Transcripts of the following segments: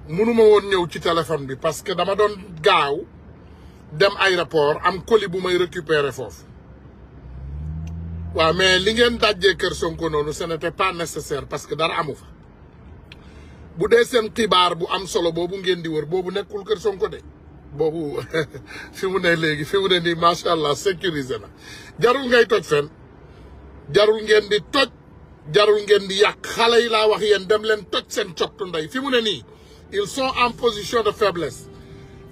mënuma woon ñëw ci téléphone bi parce que dama doon gaaw dem aéroport am colis bu may récupérer foofu waaw mais li ngeen dajjee kër Sonko noonu ce n'était pas nécessaire parce que dara amu fa bu dee seen xibaar bu am solo boobu ngeen di wër boobu nekkul kër Sonko de boobu fi mu ne léegi fi mu ne nii macha allah sécurisé na jarul ngay toj fen jarul ngeen di toj jarul ngeen di yàq xale yi laa wax yéen dem leen toj seen cottu ndey fi mu ne nii ils sont en position de faiblesse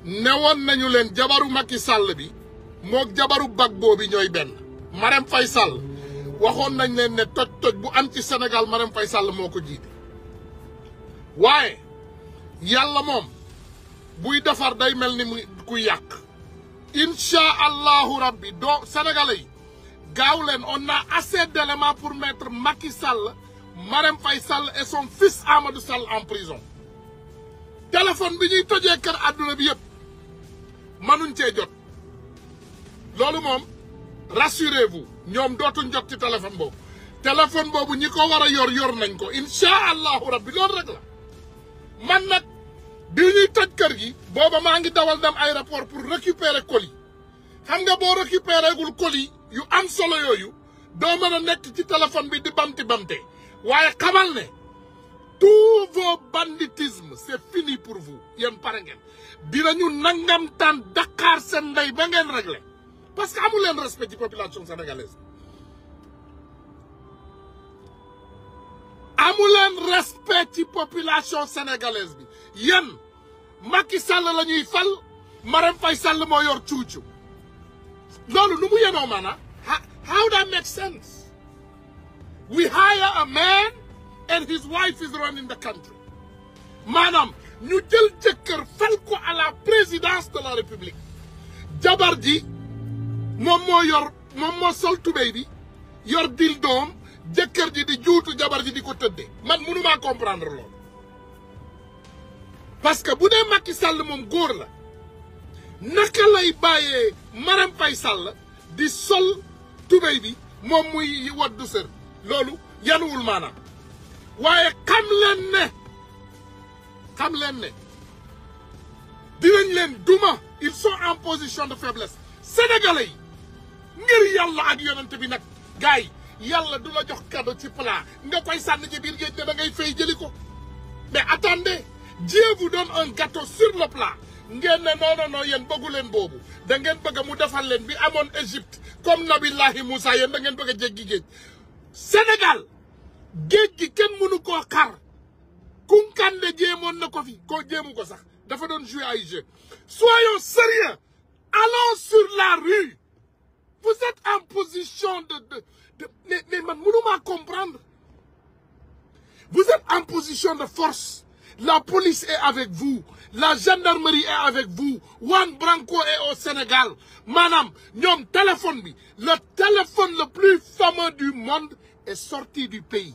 newoon nañu leen jabaru Macky Sall bi moog jabaru Gbagbo bi ñooy benn Marème Faye Sall waxoon nañ leen ne toj bu am ci Sénégal Marème Faye Sall moo ko jiite waaye yàlla moom buy defar day mel ni muy kuy yàq incha allahu rabbi doo sénégalais yi gaaw leen on a assez d'éléments pour mettre Macky Sall Marème Faye Sall et son fils Amadou Sall en prison téléphone bi ñuy tojee kër àdduna bi yëpp mënuñ cee jot loolu moom rassurez-vous ñoom dootuñ jot ci téléphone boobu ñi ko war a yor nañ ko incha allahu rabbi loolu rek la man nag bi ñuy toj kër gi booba maa ngi dawal dem aéroport pour récupérer colis xam nga boo récupérer gul colis yu am solo yooyu doo mën a nekk ci téléphone bi di bamte waaye xamal ne tous vos banditismes c'est fini pour vous yéen pare ngeen dinañu nangam taan Dakar seen ndey ba ngeen réglé parce que amu leen respect ci population sénégalaise amu leen respect ci population sénégalaise bi yéen Macky Sall la ñuy fal Marème Faye Sall moo yor cuucu loolu nu mu yenoo maanaam how that makes sense we hire a man and his wife is running the country maanaam ñu jël jëkkër fal ko à la présidence de la république jabar ji moom moo sol tubéy bi yor dil doom jëkkër ji di juutu jabar ji di ko tëddee man mënumaa comprendre loolu parce que bu dee Macky Sall moom góor la naka lay bàyyee Marème Faye Sall di sol tubéy bi moom muy waddu sër loolu yanuwul maanaam waaye xam leen ne dinañ leen duma ils sont en position de faiblesse sénégalais yi ngir yàlla ak yonent bi nag gars yi yàlla du la jox cadeau ci plat nga koy sànni ci biir géej ne da ngay fay jëli ko mais attendez Dieu vous donne un gâteau sur le plat ngeen ne non yéen bëggu leen boobu da ngeen bëgg mu defal leen bi amoon Égypte comme Nabillahi Moussa yéen da ngeen bëgg a jéggi géej Sénégal géej gi kenn mënu koo xar Kunkande jéemoon na ko fi koo jéemu ko sax dafa doon jouer ay jeu soyons sérieux allons sur la rue vous êtes en position mais man mënuma comprendre vous êtes en position de force la police est avec vous la gendarmerie est avec vous Juan Branco est au Sénégal maanaam ñoom téléphone bi le téléphone le plus fameux du monde est sorti du pays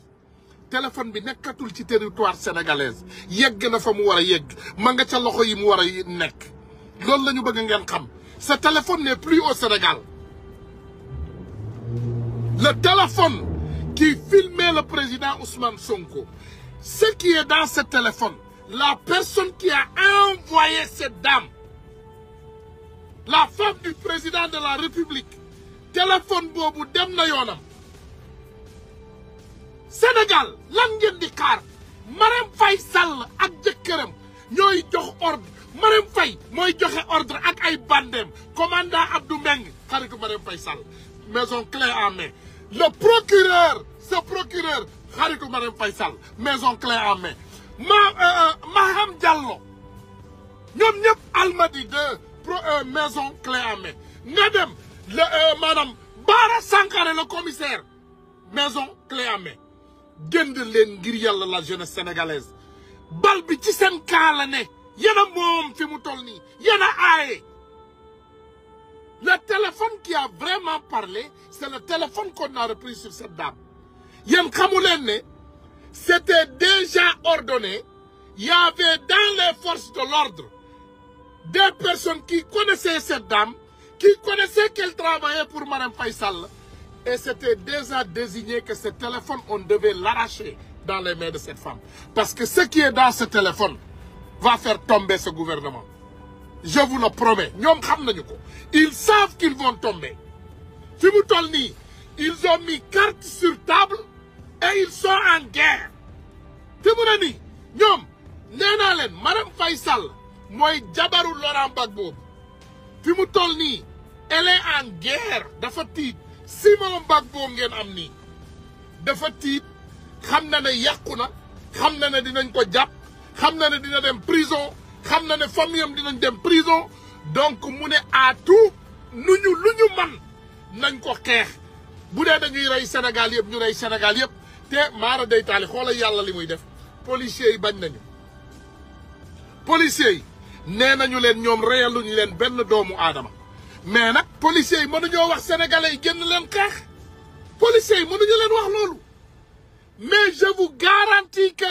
téléphone bi nekkatul ci territoire sénégalaise yegg na fa mu war a yegg ma nga ca loxo yi mu war a nekk loolu la ñu bëgg ngeen xam ce téléphone n'est plus au Sénégal le téléphone qui filmait le président Ousmane Sonko ce qui est dans ce téléphone la personne qui a envoyé cette dame la femme du président de la République téléphone boobu dem na yoonam Sénégal lan ngeen di xaar Marème Faye Sall ak jëkkëram ñooy jox ordre Marème Faye mooy joxe ordre ak ay bandem commandant Abdou Meng xaritu Marème Faye Sall maison clé en main le procureur ce procureur xaritu Marème Faye Sall maison clé en main Maham Diallo ñoom ñëpp Almadi de maison clé en main nga dem le madame Bara Sankaré le commissaire maison clé en main gënd leen ngir yàlla la jeunesse sénégalaise bal bi ci seen kaala ne yéen a moom fi mu toll nii yéen a aaye le téléphone qui a vraiment parlé c'est le téléphone qu'on a repris sur cette dame yéen xamu leen ne c'était déjà ordonné il y avait dans les forces de l'ordre des personnes qui connaissaient cette dame qui connaissaient qu'elle travaillait pour Marème Faye Sall et c'était déjà désigné que ce téléphone on devait l'arracher dans les mains de cette femme parce que ce qui est dans ce téléphone va faire tomber ce gouvernement. Je vous le promets. Ñom xam nañu ko. Ils savent qu'ils vont tomber. Fi mu toll nii, ils ont mis carte sur table et ils sont en guerre. Fi mu ne nii ñoom nee naa leen Marème Faye Sall mooy jabaru Laurent Gbagbo. Fi mu toll nii elle est en guerre. Dafa tiit Simon Gbagbo ngeen am nii. Dafa tiit xam na ne yàqu na, xam na ne dinañ ko jàpp, xam na ne dina dem prison, xam na ne famille am dinañ dem prison. Donc mu ne à tout lu ñu man nañ ko xeex. Bu dee dañuy rey Sénégal yëpp ñu rey Sénégal yëpp te maara day taali xoolal yàlla li muy def. Policiers yi bañ nañu. Policiers yi nee nañu leen ñoom reyaluñu leen benn doomu aadama. Mais nag policiers yi mënuñoo wax sénégalais yi génn leen xeex. Policiers yi mënuñu leen wax loolu. Mais je vous garantis que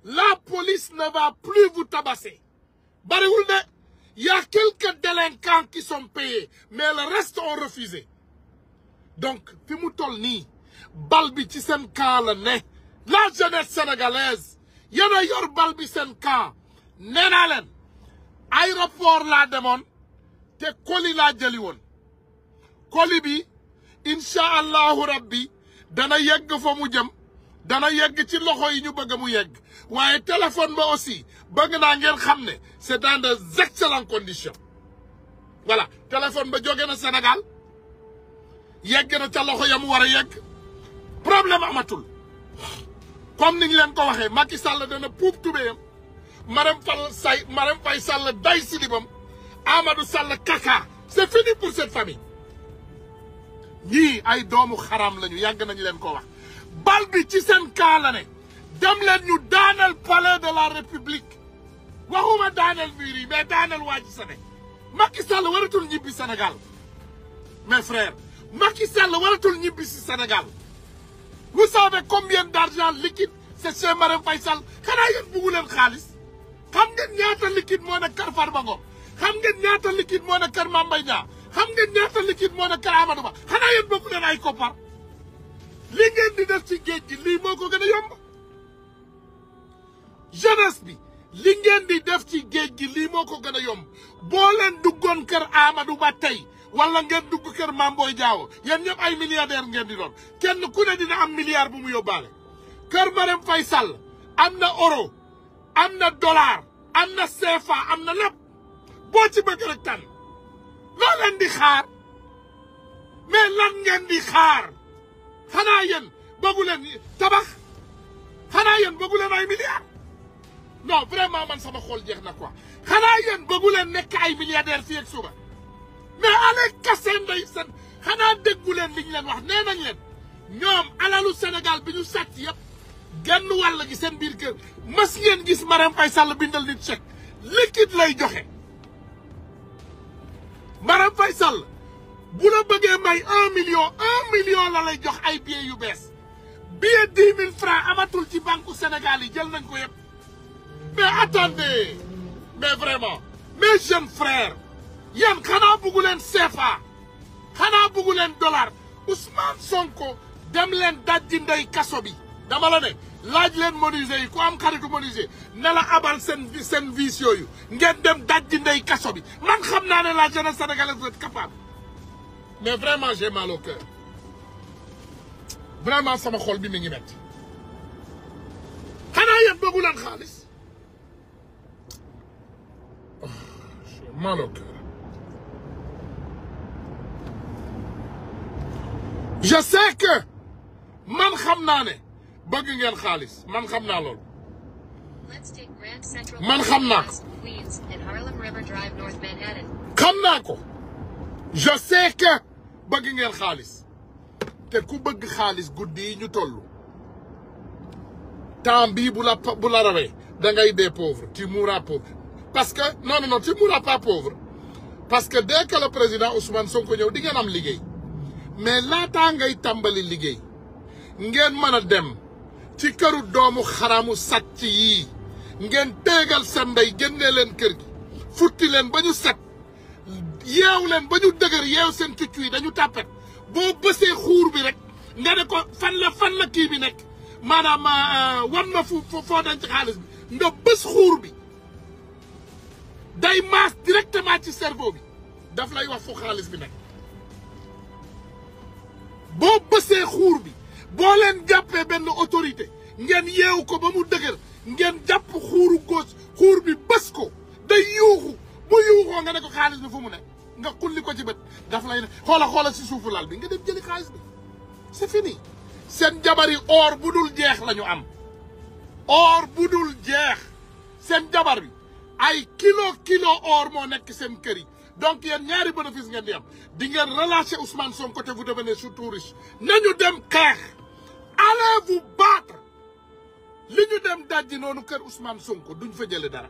la police ne va plus vous tabasser. Bariwul de, il y a quelques délinquants qui sont payés, mais le reste ont refusé. Donc, fi mu toll nii bal bi ci seen camp la ne. La jeunesse sénégalaise yéen a yor bal bi seen camp. Nee naa leen aéroport laa demoon te colis laa jëli woon. Colis bi incha allahu rabbi dana yegg fa mu jëm. Dana yegg ci loxo yi ñu bëgg mu yegg. Waaye téléphone ba aussi bëgg naa ngeen xam ne c'est dans des excellentes conditions. Voilà, téléphone ba jóge na Sénégal yegg na ca loxo ya mu war a yegg. Problème amatul. Comme ni ñu leen ko waxee Macky Sall dana puub tubéyam. Marème Faye Sall day silibam. Amadou Sall kaka. C'est fini pour cette famille. ñii ay doomu xaram lañu yàgg nañu leen ko wax. Bal bi ci seen kaa la ne. Dem leen ñu daanal palais de la République. Waxuma daanal mur yi mais daanal waa ji Sénégal. Macky Sall waratul ñibbi Sénégal. Mes frères, Macky Sall waratul ñibbi si Sénégal. Vous savez combien d'argent liquide c'est chez Marème Faye Sall? Xanaa yéen bëggu leen xaalis. Xam ngeen ñaata liquide moo nekk kër Farba Ngom. Xam ngeen ñaata liquide moo nekk kër Mame Mbaye Niang. Xam ngeen ñaata liquide moo nekk kër Amadou Ba. Xanaa yéen bëggu leen ay koppar. Li ngeen di def ci géej gi lii moo ko gën a yomb. Jeunesse bi li ngeen di def ci géej gi lii moo ko gën a yomb. Boo leen duggoon kër Amadou Ba tey wala ngeen dugg kër Mame Boye Diao yéen ñëpp ay milliardaire ngeen di doon. Kenn ku ne dina am milliard bu mu yóbbaale. Kër Marème Faye Sall am na euro, am na dollar, am na CFA, am na lépp. Boo ci bëgg rek tànn. Loo leen di xaar. Mais lan ngeen di xaar. Xanaa yéen bëggu leen tabax. Xanaa yéen bëggu leen ay milliards. Non vraiment man sama xol jeex na quoi. Xanaa yéen bëggu leen nekk ay milliardaires fii ak suba. Mais allez casser ndey seen. Xanaa déggu leen li ñu leen wax nee nañ leen. Ñoom alalu Sénégal bi ñu sàcc yëpp. Genn wàll gi seen biir kër. Mas ngeen gis Marème Faye Sall bindal nit chèque. Liquide lay joxe. Marème Faye Sall bu la bëggee may 1 million la lay jox ay billets yu bees. Billet 10 000 francs amatul ci banque Sénégal yi jël nañ ko yëpp. Mais attendez, mais vraiment, mes jeunes frères, yéen xanaa bëggu leen CFA, xanaa bëggu leen dollar. Ousmane Sonko dem leen dajji ndey kaso bi. Dama la ne laaj leen menuisier yi ku am xaritu menuisier ne la abal seen vis yooyu ngeen dem dajji ndey kaso bi. Man xam naa ne la jeunesse sénégalaise doit être capable. Mais vraiment j'ai mal au cœur. Vraiment sama xol bi mi ngi metti. Xanaa yéen bëggu leen xaalis. J'ai mal au cœur. Je sais que man xam naa ne bëgg ngeen xaalis man xam naa loolu. Man xam naa ko. Xam naa ko. Je sais que bëgg ngeen xaalis. Te ku bëgg xaalis guddi yi ñu toll. Temps bii bu la rawee da ngay dee pauvre, tu mourras pauvre. Parce que non, tu mourras pas pauvre. Parce que dès que le président Ousmane Sonko ñëw di ngeen am liggéey. Mais laataa ngay tàmbali liggéey ngeen mën a dem ci këru doomu xaramu sàcc yii ngeen teegal seen ndey génnee leen kër gi futti leen ba ñu set yeew leen ba ñu dëgër yeew seen cuccu yi dañu tàppet boo bësee xuur bi rek nga ne ko fan la kii bi nekk maanaam wan ma foo denc xaalis bi nga bës xuur bi day maas directement ci cerveau bi daf lay wax fu xaalis bi nekk boo bësee xuur bi boo leen jàppee benn autorité ngeen yeewu ko ba mu dëgër ngeen jàpp xuuru gauche xuur bi bës ko day yuuxu bu yuuxoo nga ne ko xaalis bi fu mu ne nga xulli ko ci bët daf lay ne xoola si suufu lal bi nga dem jëli xaalis bi c'est fini seen jabari or bu dul jeex lañu am or bu dul jeex seen jabar bi ay kilo or moo nekk seen kër yi donc yéen ñaari bénéfice ngeen di am di ngeen relâcher Ousmane Sonko te vous devenez surtout riche nañu dem xeex allez vous battre li ñu dem dajji noonu kër Ousmane Sonko duñ fa jële dara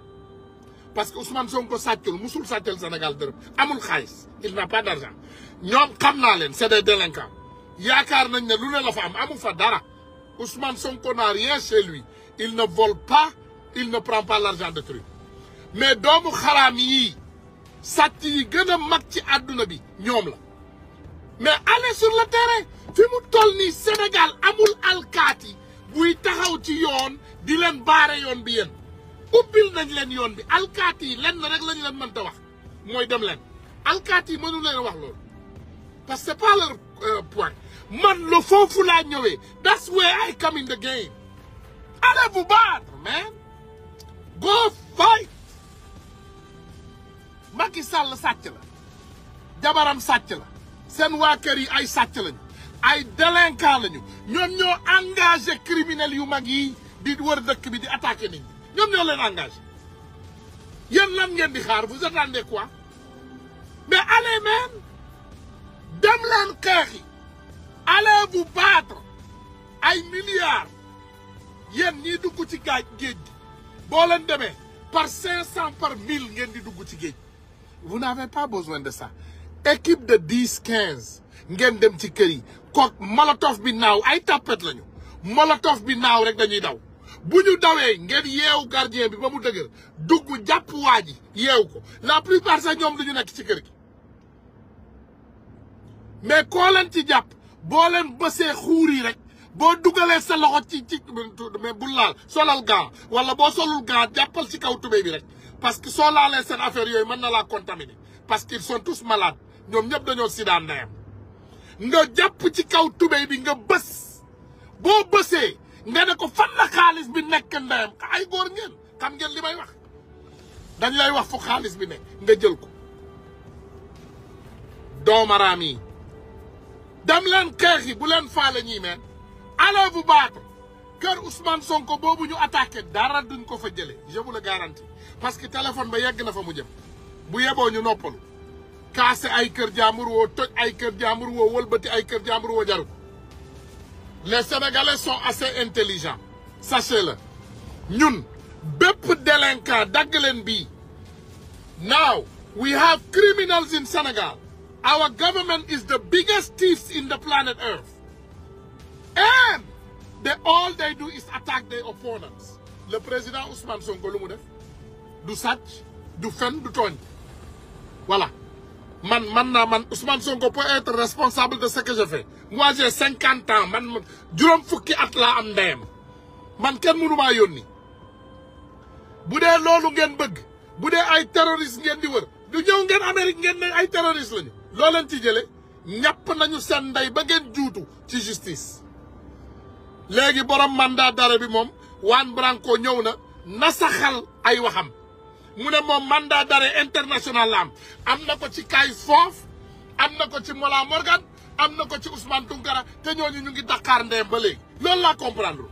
parce que Ousmane Sonko sàccul musul sàccal Sénégal dërëm amul xaalis il n'a pas d'argent ñoom xam naa leen c'est des délinquants yaakaar nañ ne lu ne la fa am amu fa dara Ousmane Sonko n'a rien chez lui il ne vole pas il ne prend pas l'argent de truc mais doomu xaraam yii sàcc yi gën a mag ci àdduna bi ñoom la mais allez sur le terrain fi mu toll nii Sénégal amul alkaati buy taxaw ci yoon di leen baare yoon bi yéen ubbil nañ leen yoon bi alkaati yi lenn rek lañu leen mënta wax mooy dem leen alkaati yi mënu leen wax loolu parce que c'est pas leur point man la foofu laa ñëwee that's where I come in the game allez vous battre man go fight Macky Sall sàcc la jabaram sàcc la seen waa kër yi ay sàcc lañu ay délinquant lañu ñoom ñoo engagé criminels yu mag yi di wër dëkk bi di attaqué nit ñi ñoom ñoo leen engagé yéen lan ngeen di xaar vous attendez quoi mais allez man dem leen xeex yi allez vous battre ay milliards yéen ñii dugg ci géej gi boo leen demee par 500 par 1000 ngeen di dugg ci géej vous n'avez pas besoin de ça équipe de 10 15 ngeen dem ci kër yi ko molotov bi naaw ay tapet lañu molotov bi naaw rek dañuy daw bu ñu dawee ngeen yeewu gardien bi ba mu dëgër dugg jàpp waa ji yeewu ko la plupart sax ñoom duñu nekk ci kër gi mais koo leen ci jàpp boo leen bësee xuur yi rek boo dugalee sa loxo ci mais bul laal solal gant wala boo solul gant jàppal ci kaw tubéy bi rek parce que soo laalee seen affaire yooyu mën na laa contaminer parce qu'ils sont tous malades ñoom ñëpp dañoo sida ndeyam nga jàpp ci kaw tubéy bi nga bës boo bësee nga ne ko fan la xaalis bi nekk ndeyam ay góor ngeen xam ngeen li may wax dañ lay wax fu xaalis bi nekk nga jël ko doomaraam yi dem leen xeex yi bu leen faale ñii meen allez vous battre kër Ousmane Sonko boobu ñu attaqué dara duñ ko fa jële je vous le garantis parce que téléphone ba yegg na fa mu jëm bu yeboo ñu noppalu kaase ay kër jaambur woo toj ay kër jaambur woo wëlbati ay kër jaambur woo jaru ko les Sénégalais sont assez intelligents sachez-le ñun bépp délinquant dagg leen bii now we have criminals in Senegal our government is the biggest thieves in the planet Earth and all they do is attack their opponents le président Ousmane Sonko lu mu def du sàcc du fen du tooñ voilà man Ousmane Sonko peut être responsable de ce que je fais moi j'ai 50 ans man juróom fukki at laa am ndeyam man kenn mënu maa yónni bu dee loolu ngeen bëgg bu dee ay terroriste ngeen di wër du ñëw ngeen Amérique ngeen ne ay terroriste lañu loo leen ci jële ñàpp nañu seen ndey ba ngeen juutu ci justice léegi borom mandat d'arrêt bi moom Juan Branco ñëw na nasaxal ay waxam mu ne moom mandat d'arrêt international la am na ko ci Kayz Fof am na ko ci Mollah Morgan am na ko ci Ousmane Tounkara te ñooñu ñu ngi Dakar ndeyam ba léegi loolu laa comprendre